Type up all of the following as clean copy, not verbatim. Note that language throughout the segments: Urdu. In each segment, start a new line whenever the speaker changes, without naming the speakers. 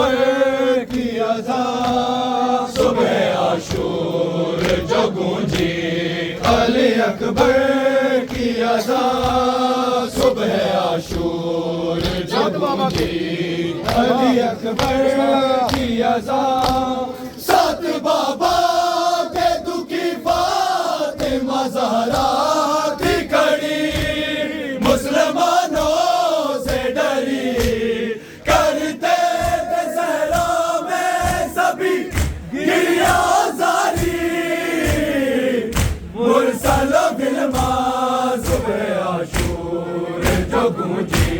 اکبر کی اذان صبح عاشور جو گونجی علی اکبر کی اذان صبح عاشور جو گونجی علی اکبر کی اذان سات بابا کے دکھی فاطمہ زہرا کی کڑی مسلمانوں سے ڈری کرتے تھے صحرا میں سبھی گریہ زاری مرسل و غلما صبح عاشور جو گونجی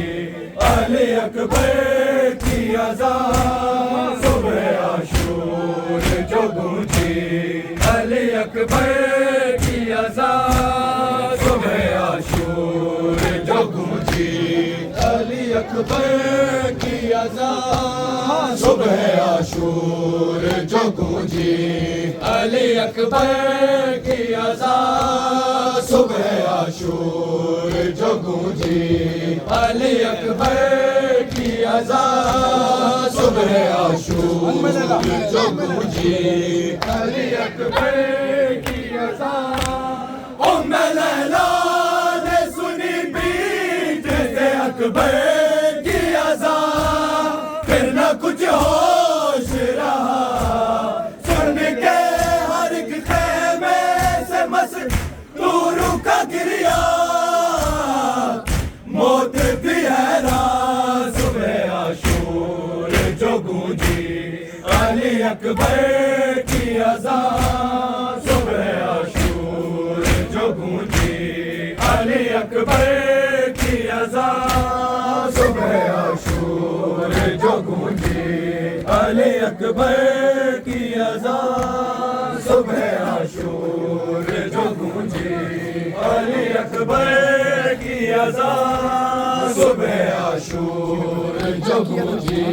علی اکبر کی اذان صبح عاشور جو گونجی علی اکبر کی اذان صبح عاشور جو گونجی علی اکبر کی اذان صبح عاشور جو گونجی علی اکبر کی اذان صبح عاشور جو گونجی علی اکبر کی اذان صبح عاشور جو گونجی علی اکبر کی اذان ام لیلا نے سنی بیت سے اکبر کی اذان پھر نہ کچھ ہوش رہا سن کے ہر ایک خیمے سے مستوروں کا گریہ موت بھی حیران صبح عاشور جو گونجی علی اکبر کی اذان صبح عاشور جو گونجی علی اکبر کی اذان صبح عاشور جو گونجی علی اکبر کی اذان صبح عاشور جو گونجی علی اکبر کی اذان صبح عاشور جو گونجی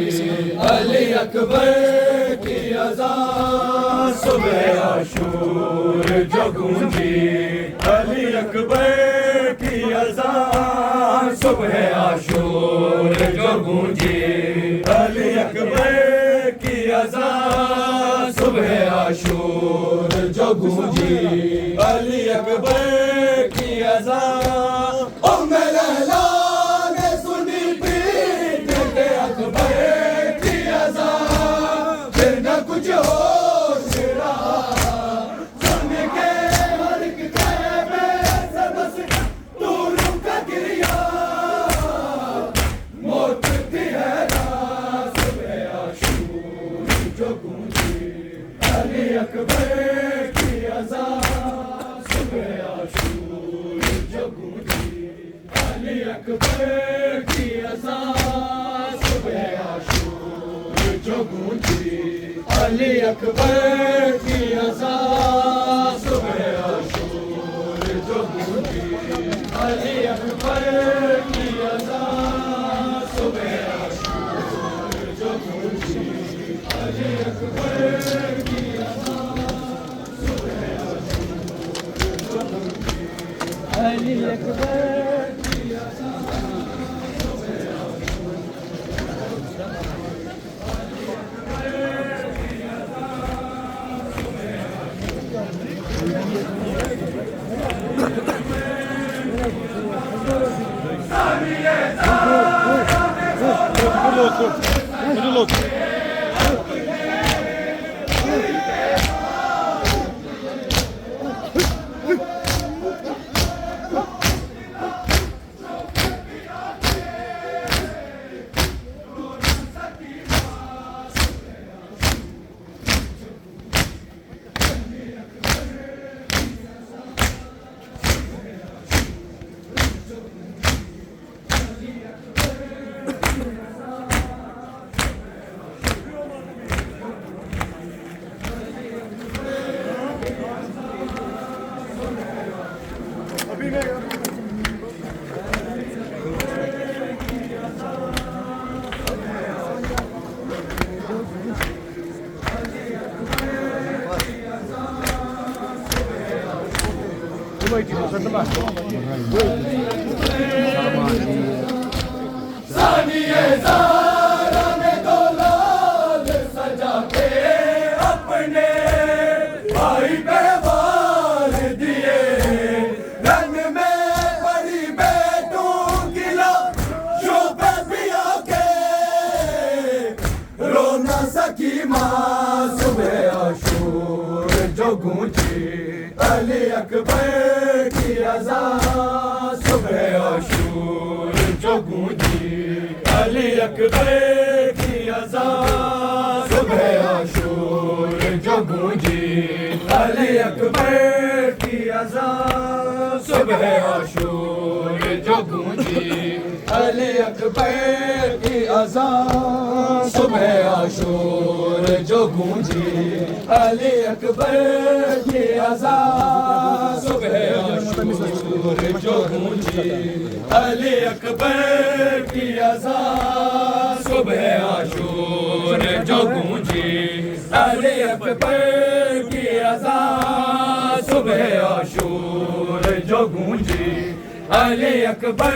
علی اکبر کی اذان صبح عاشور جو گونجی علی اکبر کی اذان صبح عاشور جو گونجی علی اکبر کی اذان صبح عاشور جو گونجی علی اکبر کی اذان ام لیلا نے سنی پیٹ کے اکبر کی اذان پھر نہ کچھ ہوش رہا سن کے ہر ایک خیمے سے مستوروں کا گریہ موت بھی حیران صبح عاشور جو گونجی علی اکبر کی اذان صبح عاشور جو گونجی علی اکبر کی اذان صبح عاشور جو گونجی علی اکبر کی اذان صبح عاشور جو گونجی علی اکبر کی اذان صبح عاشور جو گونجی علی اکبر کی اذان صبح عاشور جو گونجی علی اکبر کی اذان صبح عاشور ثانیہ زارا میں دولا ناسا کی ماں صبح عاشور جو گونجی علی اکبر کی اذان صبح عاشور جو گونجی علی اکبر کی اذان صبح عاشور جو گونجی علی اکبر کی اذان صبح عاشور جو گونجی علی اکبر کی اذان صبح عاشور جو گونجی علی اکبر کی اذان صبح عاشور جو گونجی علی اکبر کی اذان صبح عاشور جو گونجی علی اکبر کی اذان صبح عاشور جو گونجی علی اکبر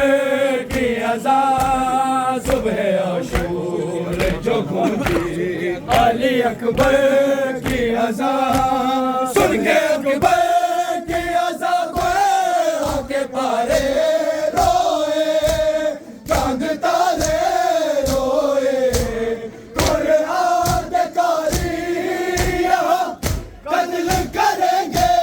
کی اذان صبح عاشور جو گونجی علی اکبر کی اذان سن کے اکبر کی اذان کو آ کے پارے روئے چاند تارے روئے قرآن کے قاری یہاں قتل کریں گے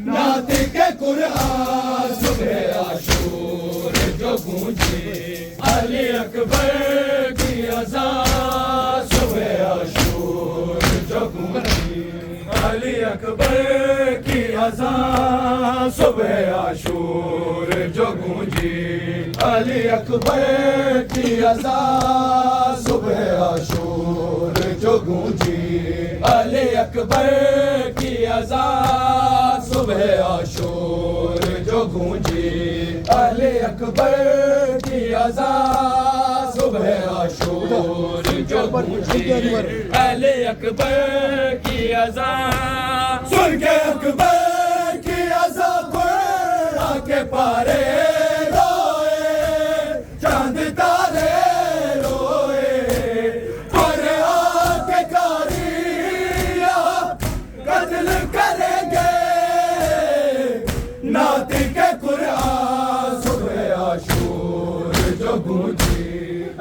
نعت کے قرآن صبح عاشور جو گونجی علی اکبر کی اذان صبح عاشور جو گونجی علی اکبر کی اذان صبح عاشور جو گونجی علی اکبر کی اذان صبح عاشور جو گونجی علی اکبر کی اذان صبح عاشور جو گونجی علی اکبر کی اذان صبح عاشور جو گونجی علی اکبر کی اذان سن کے اکبر کی اذان کو آ کے پارے روئے چاند تارے روئے قرآن کے قاری قتل کریں گے نعت کے قرآن صبح عاشور جو گونجی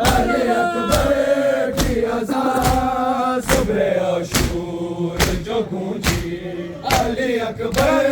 علی اکبر کی اذان صبح عاشور جو گونجی علی اکبر